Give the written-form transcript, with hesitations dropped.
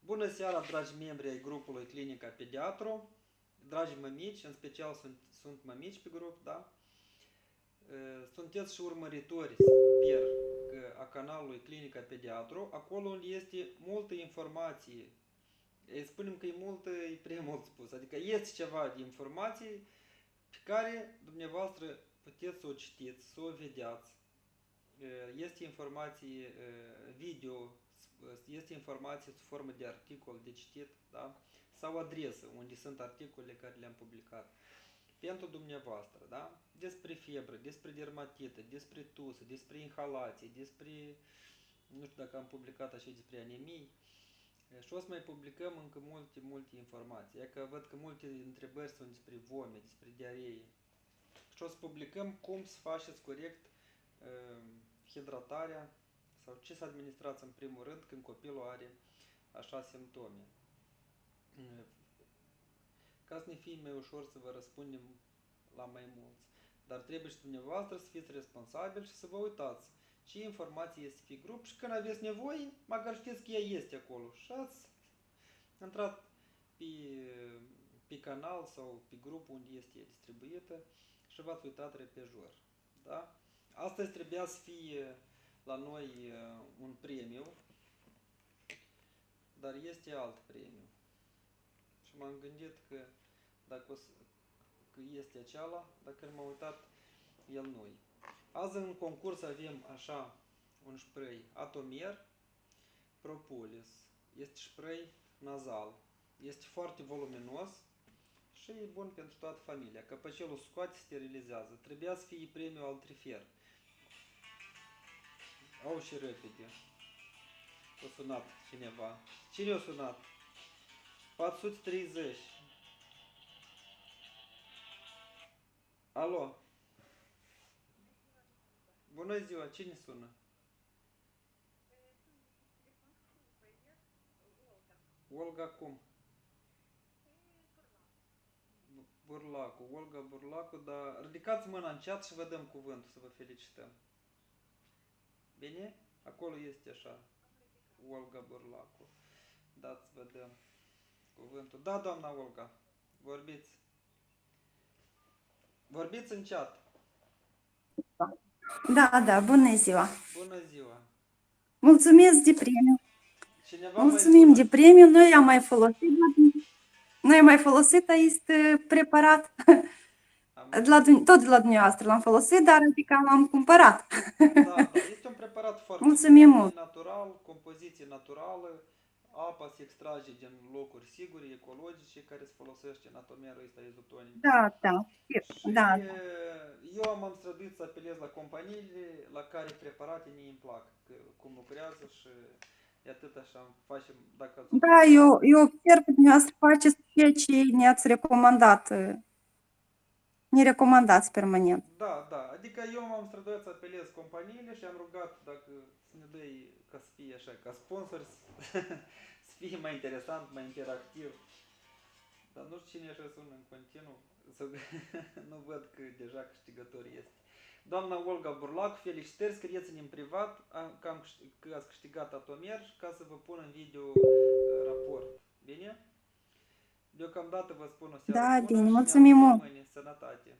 Bună seara, dragi membri ai grupului Clinica Pediatru, dragi mămici, în special sunt mămici pe grup, da? Sunteți și urmăritori, sper, a canalului Clinica Pediatru, acolo unde este multă informație. Spunem că e multă, e prea mult spus, adică este ceva de informații pe care dumneavoastră puteți să o citiți, să o vedeați. Este informație video, este informație sub formă de articol de citit, da? Sau adresă unde sunt articolele care le-am publicat. Pentru dumneavoastră, da? Despre febră, despre dermatită, despre tusă, despre inhalație, despre, nu știu dacă am publicat așa despre anemii. Și o să mai publicăm încă multe informații. E că văd că multe întrebări sunt despre vomit, despre diaree. Și o să publicăm cum să faceți corect hidratarea sau ce să administrați în primul rând când copilul are așa simptome. Ca să ne fie mai ușor să vă răspundem la mai mulți. Dar trebuie și dumneavoastră să fiți responsabili și să vă uitați ce informație este pe grup și când aveți nevoie, măcar știți că ea este acolo. Și ați intrat pe canal sau pe grup unde este distribuită și v-ați uitat repejor. Da? Astăzi trebuia să fie la noi un premiu, dar este alt premiu. Și m-am gândit că dacă că este aceala, dacă m-am uitat, el nu-i. Azi în concurs avem așa un spray Atomer Propolis. Este spray nazal. Este foarte voluminos și e bun pentru toată familia. Căpăcelul scoate, sterilizează. Trebuia să fie premiul Altrifer. Au și repede. A sunat cineva. Cine a sunat? 430. Alo? Bună ziua, cine sună? Olga cum? Burlacu, Olga Burlacu, dar ridicați mâna în chat și vă dăm cuvântul să vă felicităm. Bine? Acolo este așa. Olga Burlacu. Dați, vă dăm cuvântul. Da, doamna Olga, vorbiți. Vorbiți în chat. Da, bună ziua. Bună ziua. Mulțumesc de premiu. Cineva Mulțumim de premiu. Noi am mai folosit acest preparat. Tot de la dumneavoastră l-am folosit, dar adică l-am cumpărat. Da, este un preparat foarte Mulțumim bun, mult. natural, compoziție naturală, apa se extrage din locuri sigure, ecologice, care se folosește în atomerul ăsta izotonic. Da. Și Da. eu m-am străduit să apelez la companiile la care preparate mie îmi plac, cum lucrează și de atât așa facem, dacă ați Da, eu observ că dumneavoastră faceți ceea ce ne-ați recomandat. Ne recomandați permanent. Da, adică eu m-am străduit să apelez companiile și am rugat dacă să ne dai ca să fie așa, ca sponsor, să fie mai interesant, mai interactiv. Dar nu știu cine așa sună în continuu, nu văd că deja câștigător este. Doamna Olga Burlac, felicitări, scrieți-ne în privat că ați câștigat Atomer și ca să vă pun în video raport. Bine? Deocamdată vă spun o seară bună Bine, și ne mulțumim auzim mult. mâine. Sănătate!